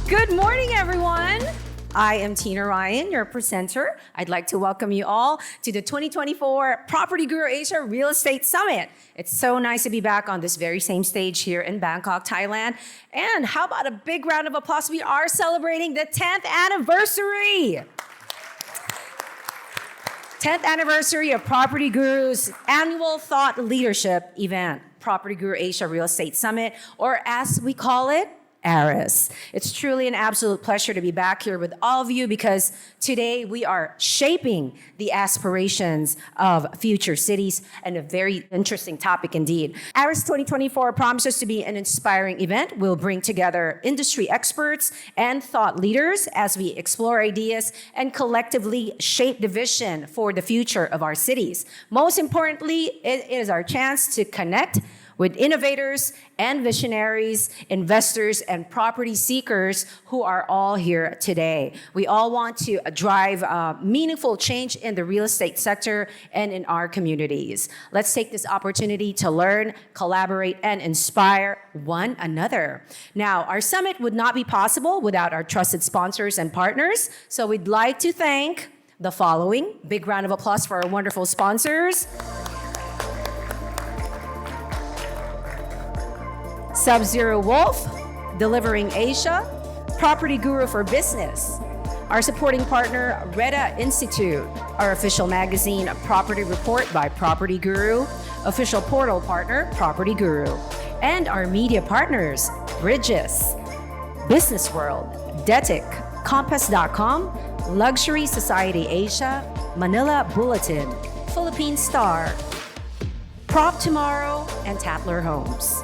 Good morning, everyone. I am Tina Ryan, your presenter. I'd like to welcome you all to the 2024 PropertyGuru Asia Real Estate Summit. It's so nice to be back on this very same stage here in Bangkok, Thailand. And how about a big round of applause? We are celebrating the 10th anniversary. 10th anniversary of PropertyGuru's annual thought leadership event, PropertyGuru Asia Real Estate Summit, or as we call it, ARIS. It's truly an absolute pleasure to be back here with all of you because today we are shaping the aspirations of future cities, and a very interesting topic indeed. ARIS 2024 promises to be an inspiring event. We'll bring together industry experts and thought leaders as we explore ideas and collectively shape the vision for the future of our cities. Most importantly, it is our chance to connect with innovators and visionaries, investors, and property seekers who are all here today. We all want to drive meaningful change in the real estate sector and in our communities. Let's take this opportunity to learn, collaborate, and inspire one another. Now, our summit would not be possible without our trusted sponsors and partners, so we'd like to thank the following. Big round of applause for our wonderful sponsors. Sub-Zero Wolf, Delivering Asia, PropertyGuru for Business, our supporting partner, Reda Institute, our official magazine, Property Report by PropertyGuru, official portal partner, PropertyGuru, and our media partners, Bridges, Business World, Detic, Compass.com, Luxury Society Asia, Manila Bulletin, Philippine Star, Prop Tomorrow, and Tatler Homes.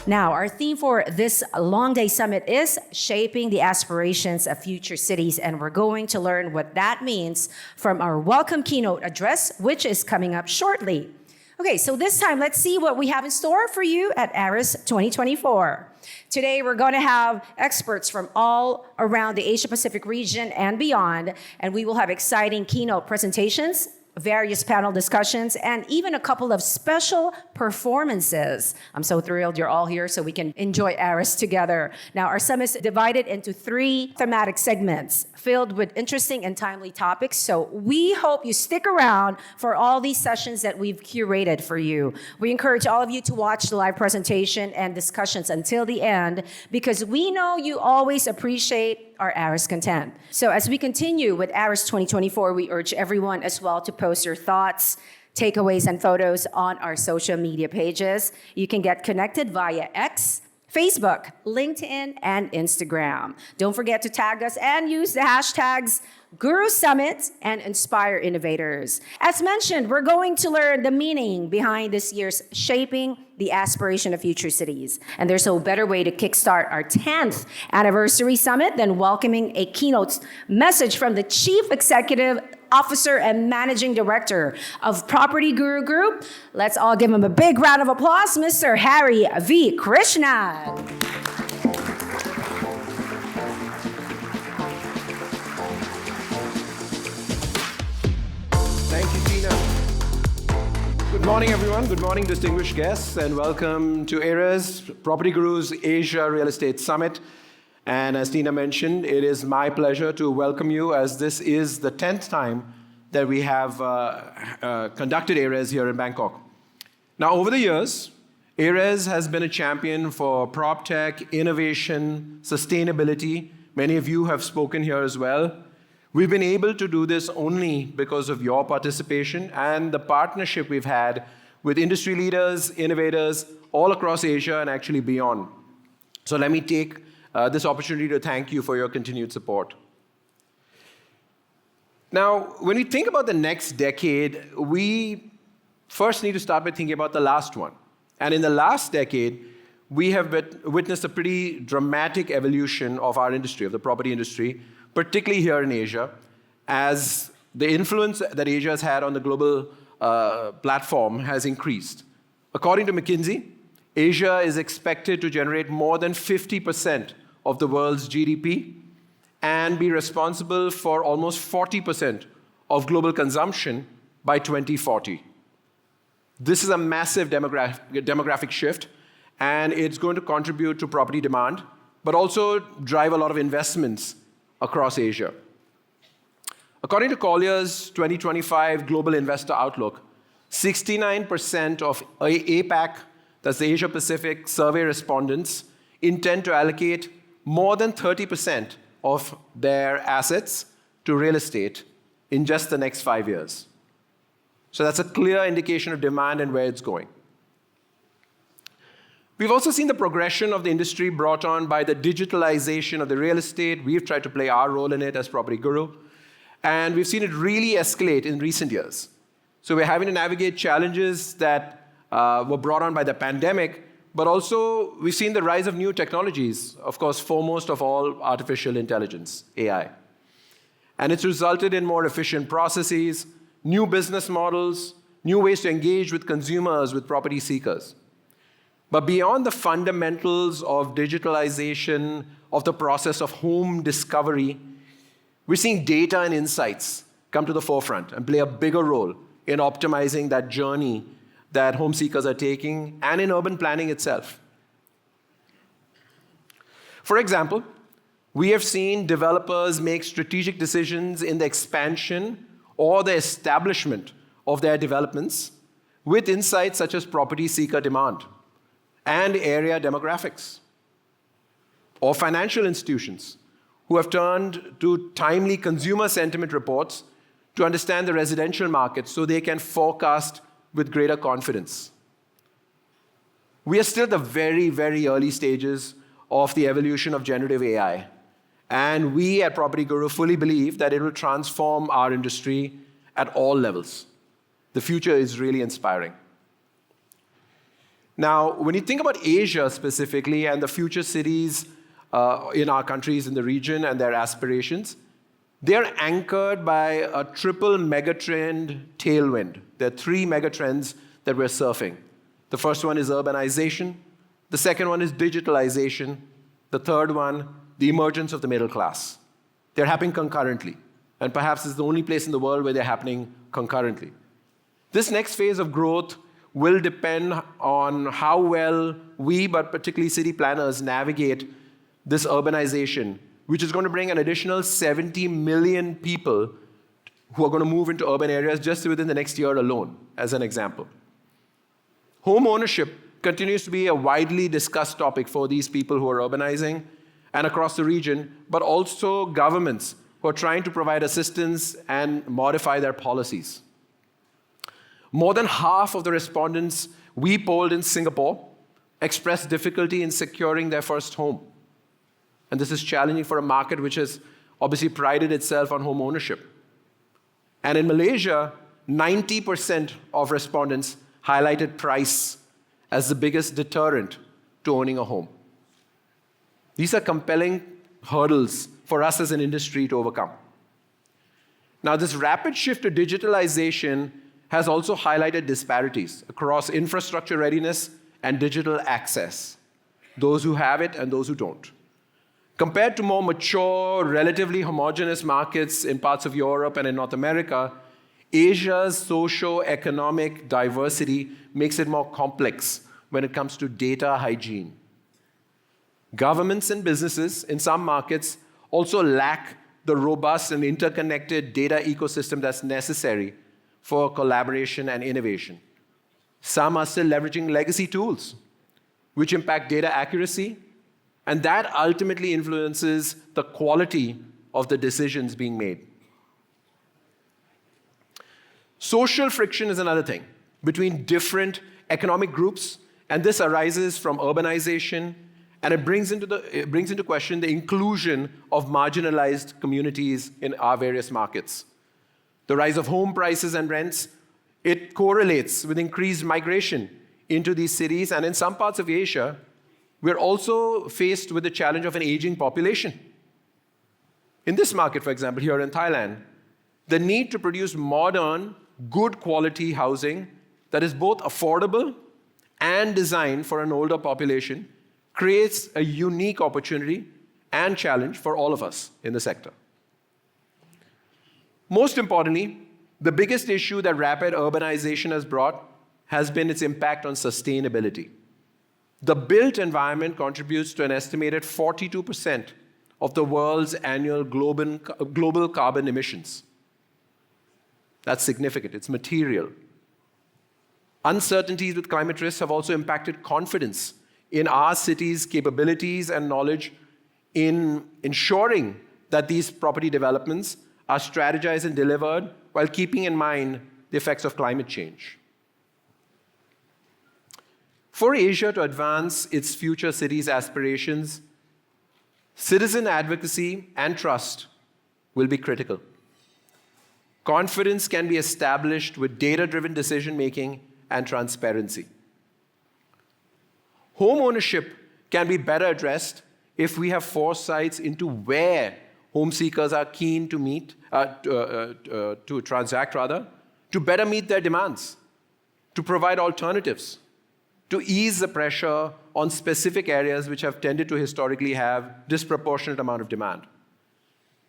Now, our theme for this long day summit is shaping the aspirations of future cities, and we're going to learn what that means from our welcome keynote address, which is coming up shortly. Okay, so this time, let's see what we have in store for you at ARIS 2024. Today, we're going to have experts from all around the Asia-Pacific region and beyond, and we will have exciting keynote presentations, various panel discussions, and even a couple of special performances. I'm so thrilled you're all here so we can enjoy ARIS together. Now, our summit is divided into 3 thematic segments filled with interesting and timely topics. So we hope you stick around for all these sessions that we've curated for you. We encourage all of you to watch the live presentation and discussions until the end because we know you always appreciate our ARIS content. So as we continue with ARIS 2024, we urge everyone as well to post your thoughts, takeaways, and photos on our social media pages. You can get connected via X, Facebook, LinkedIn, and Instagram. Don't forget to tag us and use the hashtags GuruSummit and Inspire Innovators. As mentioned, we're going to learn the meaning behind this year's Shaping the Aspiration of Future Cities. And there's no better way to kickstart our 10th anniversary summit than welcoming a keynote message from the Chief Executive Officer and Managing Director of PropertyGuru Group. Let's all give him a big round of applause, Mr. Harry V. Krishnan. Thank you, Tina. Good morning, everyone. Good morning, distinguished guests, and welcome to ARIS, PropertyGuru's Asia Real Estate Summit. And as Tina mentioned, it is my pleasure to welcome you as this is the 10th time that we have conducted ARIS here in Bangkok. Now, over the years, ARIS has been a champion for prop tech, innovation, sustainability. Many of you have spoken here as well. We've been able to do this only because of your participation and the partnership we've had with industry leaders, innovators all across Asia and actually beyond. So let me take this opportunity to thank you for your continued support. Now, when we think about the next decade, we first need to start by thinking about the last one. And in the last decade, we have witnessed a pretty dramatic evolution of our industry, of the property industry, particularly here in Asia, as the influence that Asia has had on the global platform has increased. According to McKinsey, Asia is expected to generate more than 50% of the world's GDP and be responsible for almost 40% of global consumption by 2040. This is a massive demographic shift, and it's going to contribute to property demand but also drive a lot of investments across Asia. According to Collier's 2025 Global Investor Outlook, 69% of APAC, that's the Asia Pacific survey respondents, intend to allocate more than 30% of their assets to real estate in just the next 5 years. So that's a clear indication of demand and where it's going. We've also seen the progression of the industry brought on by the digitalization of the real estate. We've tried to play our role in it as PropertyGuru. And we've seen it really escalate in recent years. So we're having to navigate challenges that were brought on by the pandemic, but also we've seen the rise of new technologies, of course, foremost of all, artificial intelligence, AI. And it's resulted in more efficient processes, new business models, new ways to engage with consumers, with property seekers. But beyond the fundamentals of digitalization of the process of home discovery, we're seeing data and insights come to the forefront and play a bigger role in optimizing that journey that home seekers are taking and in urban planning itself. For example, we have seen developers make strategic decisions in the expansion or the establishment of their developments with insights such as property seeker demand and area demographics. Or financial institutions who have turned to timely consumer sentiment reports to understand the residential market so they can forecast with greater confidence. We are still at the very, very early stages of the evolution of generative AI. And we at PropertyGuru fully believe that it will transform our industry at all levels. The future is really inspiring. Now, when you think about Asia specifically and the future cities in our countries in the region and their aspirations, they're anchored by a triple megatrend tailwind. There are three megatrends that we're surfing. The first one is urbanization. The second one is digitalization. The third one, the emergence of the middle class. They're happening concurrently. And perhaps it's the only place in the world where they're happening concurrently. This next phase of growth will depend on how well we, but particularly city planners, navigate this urbanization, which is going to bring an additional 70 million people who are going to move into urban areas just within the next year alone, as an example. Home ownership continues to be a widely discussed topic for these people who are urbanizing and across the region, but also governments who are trying to provide assistance and modify their policies. More than half of the respondents we polled in Singapore expressed difficulty in securing their first home. And this is challenging for a market which has obviously prided itself on home ownership. And in Malaysia, 90% of respondents highlighted price as the biggest deterrent to owning a home. These are compelling hurdles for us as an industry to overcome. Now, this rapid shift to digitalization has also highlighted disparities across infrastructure readiness and digital access, those who have it and those who don't. Compared to more mature, relatively homogeneous markets in parts of Europe and in North America, Asia's socio-economic diversity makes it more complex when it comes to data hygiene. Governments and businesses in some markets also lack the robust and interconnected data ecosystem that's necessary for collaboration and innovation. Some are still leveraging legacy tools, which impact data accuracy, and that ultimately influences the quality of the decisions being made. Social friction is another thing between different economic groups, and this arises from urbanization, and it brings into question the inclusion of marginalized communities in our various markets. The rise of home prices and rents, it correlates with increased migration into these cities, and in some parts of Asia, we're also faced with the challenge of an aging population. In this market, for example, here in Thailand, the need to produce modern, good quality housing that is both affordable and designed for an older population creates a unique opportunity and challenge for all of us in the sector. Most importantly, the biggest issue that rapid urbanization has brought has been its impact on sustainability. The built environment contributes to an estimated 42% of the world's annual global carbon emissions. That's significant. It's material. Uncertainties with climate risks have also impacted confidence in our city's capabilities and knowledge in ensuring that these property developments are strategized and delivered while keeping in mind the effects of climate change. For Asia to advance its future cities aspirations, citizen advocacy and trust will be critical. Confidence can be established with data-driven decision-making and transparency. Home ownership can be better addressed if we have foresights into where home seekers are keen to transact, to better meet their demands, to provide alternatives, to ease the pressure on specific areas which have tended to historically have disproportionate amount of demand.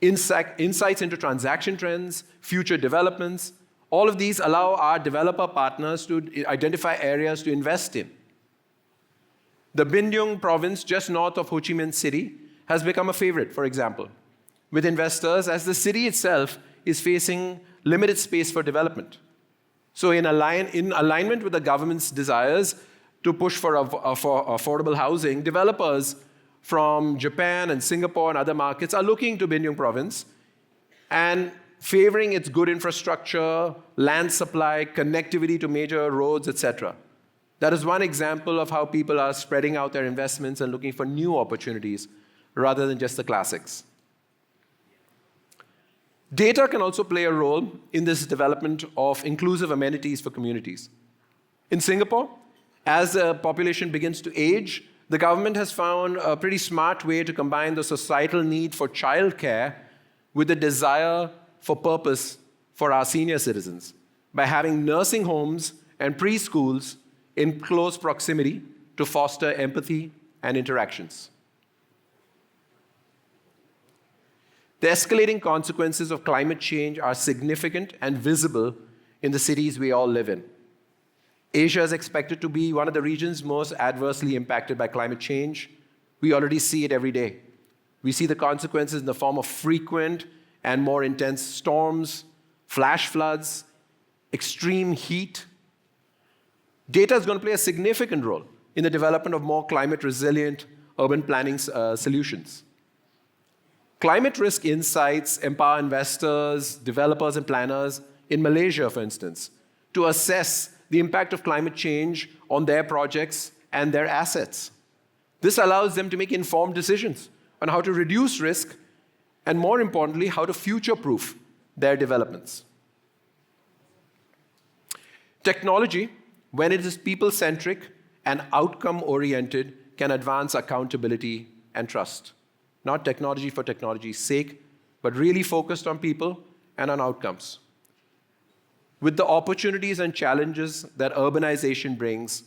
Insights into transaction trends, future developments, all of these allow our developer partners to identify areas to invest in. The Bindung province, just north of Ho Chi Minh City, has become a favorite, for example, with investors as the city itself is facing limited space for development. So in alignment with the government's desires to push for affordable housing, developers from Japan and Singapore and other markets are looking to Bindung province and favoring its good infrastructure, land supply, connectivity to major roads, etc. That is one example of how people are spreading out their investments and looking for new opportunities rather than just the classics. Data can also play a role in this development of inclusive amenities for communities. In Singapore, as the population begins to age, the government has found a pretty smart way to combine the societal need for childcare with the desire for purpose for our senior citizens by having nursing homes and preschools in close proximity to foster empathy and interactions. The escalating consequences of climate change are significant and visible in the cities we all live in. Asia is expected to be one of the regions most adversely impacted by climate change. We already see it every day. We see the consequences in the form of frequent and more intense storms, flash floods, extreme heat. Data is going to play a significant role in the development of more climate-resilient urban planning solutions. Climate risk insights empower investors, developers, and planners in Malaysia, for instance, to assess the impact of climate change on their projects and their assets. This allows them to make informed decisions on how to reduce risk and, more importantly, how to future-proof their developments. Technology, when it is people-centric and outcome-oriented, can advance accountability and trust. Not technology for technology's sake, but really focused on people and on outcomes. With the opportunities and challenges that urbanization brings,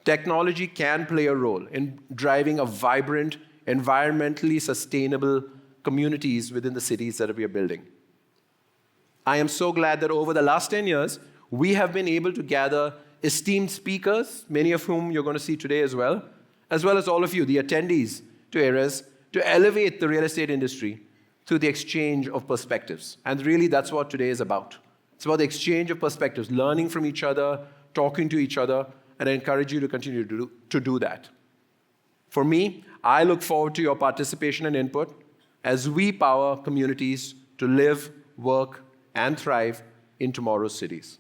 technology can play a role in driving a vibrant, environmentally sustainable communities within the cities that we are building. I am so glad that over the last 10 years, we have been able to gather esteemed speakers, many of whom you're going to see today as well as all of you, the attendees to Ares, to elevate the real estate industry through the exchange of perspectives. And really, that's what today is about. It's about the exchange of perspectives, learning from each other, talking to each other, and I encourage you to continue to do that. For me, I look forward to your participation and input as we power communities to live, work, and thrive in tomorrow's cities.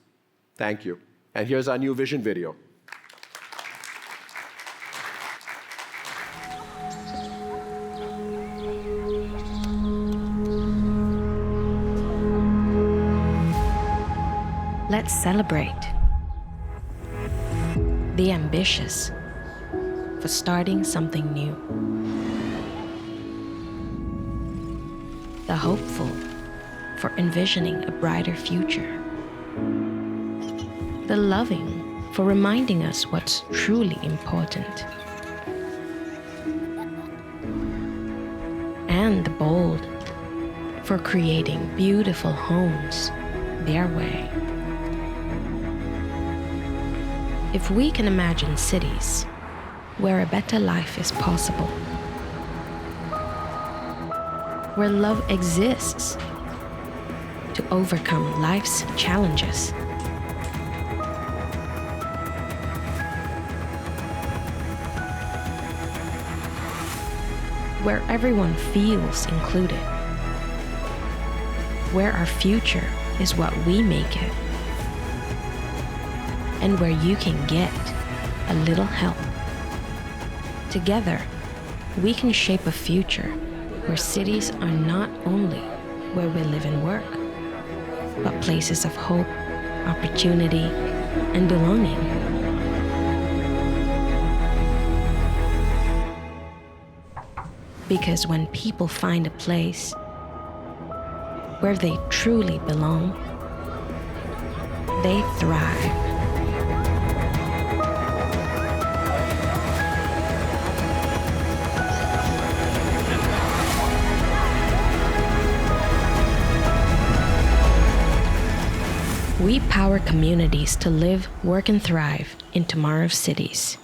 Thank you. And here's our new vision video. Let's celebrate the ambitious for starting something new, the hopeful for envisioning a brighter future, the loving for reminding us what's truly important, and the bold for creating beautiful homes their way. If we can imagine cities where a better life is possible, where love exists to overcome life's challenges, where everyone feels included, where our future is what we make it, and where you can get a little help. Together, we can shape a future where cities are not only where we live and work, but places of hope, opportunity, and belonging. Because when people find a place where they truly belong, they thrive. We power communities to live, work, and thrive in tomorrow's cities.